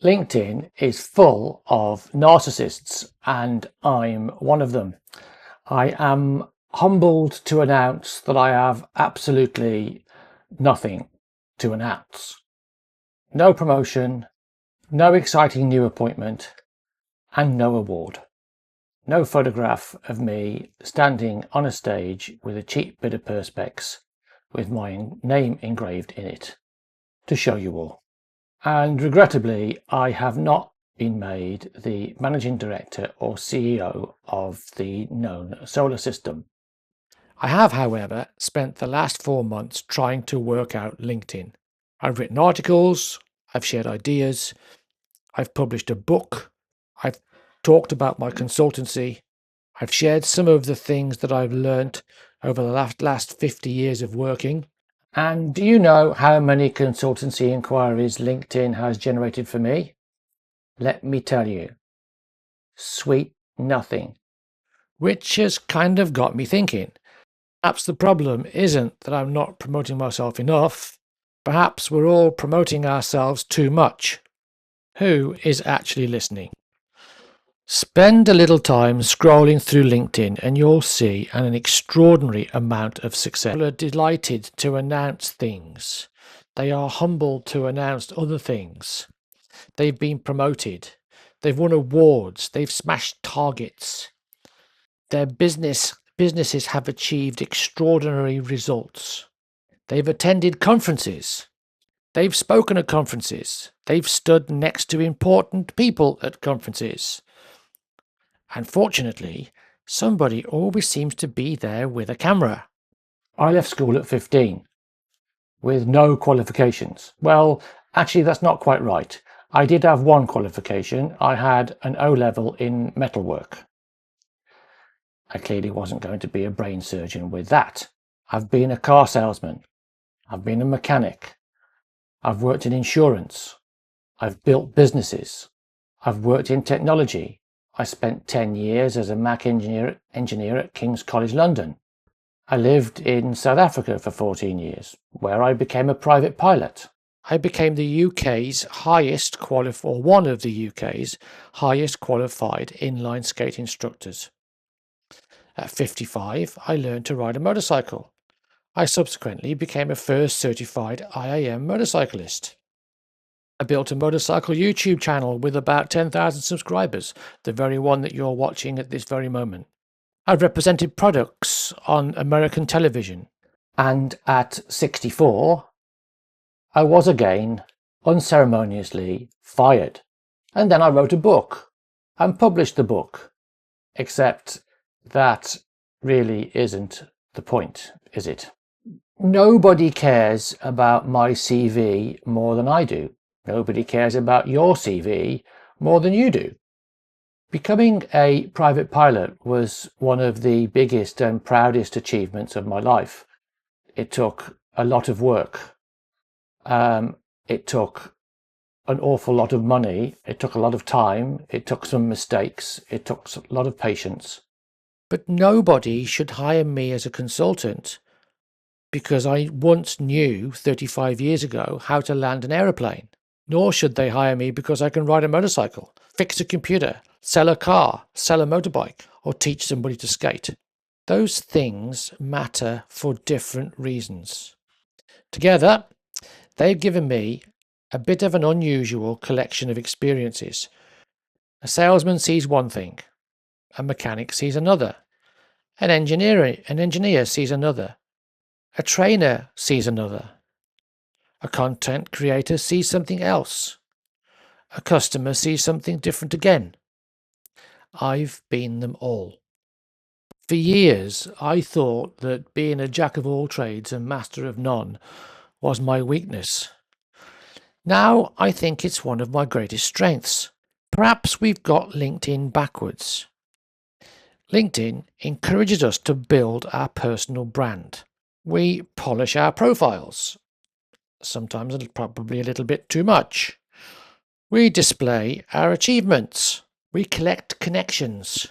LinkedIn is full of narcissists, and I'm one of them. I am humbled to announce that I have absolutely nothing to announce. No promotion, no exciting new appointment, and no award. No photograph of me standing on a stage with a cheap bit of perspex with my name engraved in it to show you all. And regrettably, I have not been made the managing director or CEO of the known solar system. I have, however, spent the last 4 months trying to work out LinkedIn. I've written articles, I've shared ideas, I've published a book, I've talked about my consultancy, I've shared some of the things that I've learnt over the last 50 years of working. And do you know how many consultancy inquiries LinkedIn has generated for me? Let me tell you. Sweet nothing. Which has kind of got me thinking. Perhaps the problem isn't that I'm not promoting myself enough. Perhaps we're all promoting ourselves too much. Who is actually listening? Spend a little time scrolling through LinkedIn and you'll see an extraordinary amount of success. People are delighted to announce things. They are humbled to announce other things. They've been promoted. They've won awards. They've smashed targets. Their businesses have achieved extraordinary results. They've attended conferences. They've spoken at conferences. They've stood next to important people at conferences. Unfortunately, somebody always seems to be there with a camera. I left school at 15 with no qualifications. Well, actually, that's not quite right. I did have one qualification. I had an O-level in metalwork. I clearly wasn't going to be a brain surgeon with that. I've been a car salesman. I've been a mechanic. I've worked in insurance. I've built businesses. I've worked in technology. I spent 10 years as a Mac engineer at King's College London. I lived in South Africa for 14 years, where I became a private pilot. I became the UK's highest or one of the UK's highest qualified inline skate instructors. At 55, I learned to ride a motorcycle. I subsequently became a first certified IAM motorcyclist. I built a motorcycle YouTube channel with about 10,000 subscribers, the very one that you're watching at this very moment. I've represented products on American television. And at 64, I was again unceremoniously fired. And then I wrote a book and published the book. Except that really isn't the point, is it? Nobody cares about my CV more than I do. Nobody cares about your CV more than you do. Becoming a private pilot was one of the biggest and proudest achievements of my life. It took a lot of work. It took an awful lot of money. It took a lot of time. It took some mistakes. It took a lot of patience. But nobody should hire me as a consultant because I once knew 35 years ago how to land an aeroplane. Nor should they hire me because I can ride a motorcycle, fix a computer, sell a car, sell a motorbike, or teach somebody to skate. Those things matter for different reasons. Together, they've given me a bit of an unusual collection of experiences. A salesman sees one thing, a mechanic sees another, an engineer sees another, a trainer sees another, a content creator sees something else, a customer sees something different again. I've been them all. For years, I thought that being a jack of all trades and master of none was my weakness. Now I think it's one of my greatest strengths. Perhaps we've got LinkedIn backwards. LinkedIn encourages us to build our personal brand. We polish our profiles, sometimes probably a little bit too much. We display our achievements. We collect connections.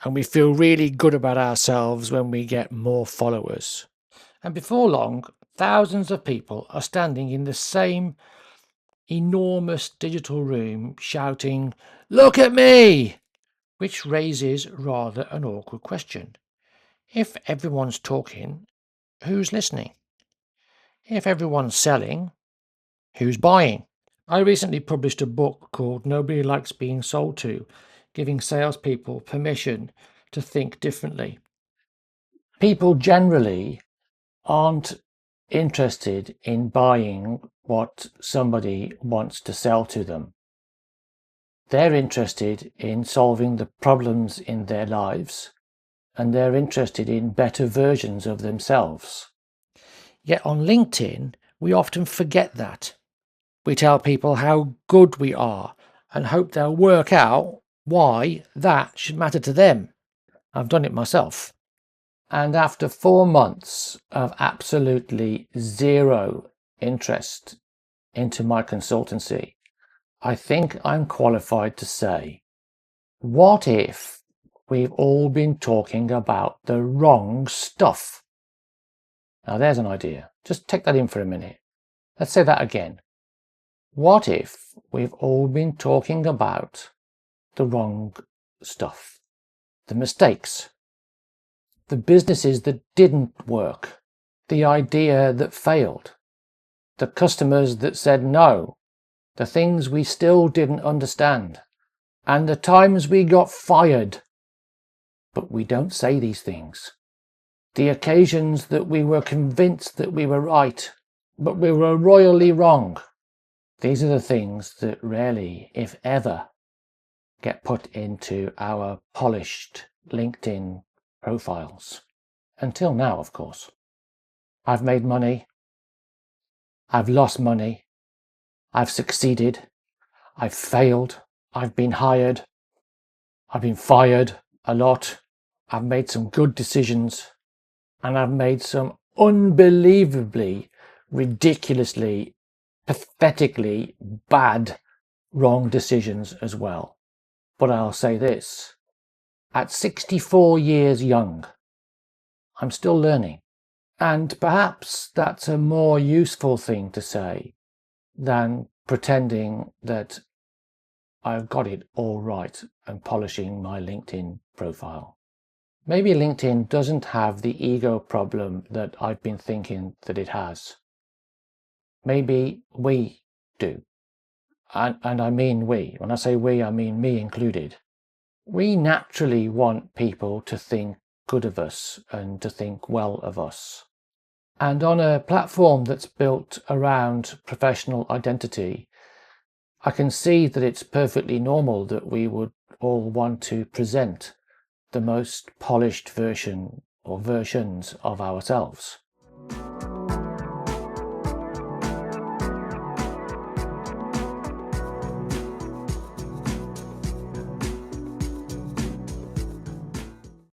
And we feel really good about ourselves when we get more followers. And before long, thousands of people are standing in the same enormous digital room shouting, "Look at me!" Which raises rather an awkward question. If everyone's talking, who's listening? If everyone's selling, who's buying? I recently published a book called Nobody Likes Being Sold To, giving salespeople permission to think differently. People generally aren't interested in buying what somebody wants to sell to them. They're interested in solving the problems in their lives, and they're interested in better versions of themselves. Yet on LinkedIn, we often forget that. We tell people how good we are and hope they'll work out why that should matter to them. I've done it myself. And after 4 months of absolutely zero interest into my consultancy, I think I'm qualified to say, what if we've all been talking about the wrong stuff? Now there's an idea. Just take that in for a minute. Let's say that again. What if we've all been talking about the wrong stuff? The mistakes, the businesses that didn't work, the idea that failed, the customers that said no, the things we still didn't understand, and the times we got fired. But we don't say these things. The occasions that we were convinced that we were right, but we were royally wrong. These are the things that rarely, if ever, get put into our polished LinkedIn profiles. Until now, of course. I've made money. I've lost money. I've succeeded. I've failed. I've been hired. I've been fired a lot. I've made some good decisions. And I've made some unbelievably, ridiculously, pathetically bad wrong decisions as well. But I'll say this, at 64 years young, I'm still learning. And perhaps that's a more useful thing to say than pretending that I've got it all right and polishing my LinkedIn profile. Maybe LinkedIn doesn't have the ego problem that I've been thinking that it has. Maybe we do. And I mean we. When I say we, I mean me included. We naturally want people to think good of us and to think well of us. And on a platform that's built around professional identity, I can see that it's perfectly normal that we would all want to present the most polished version or versions of ourselves.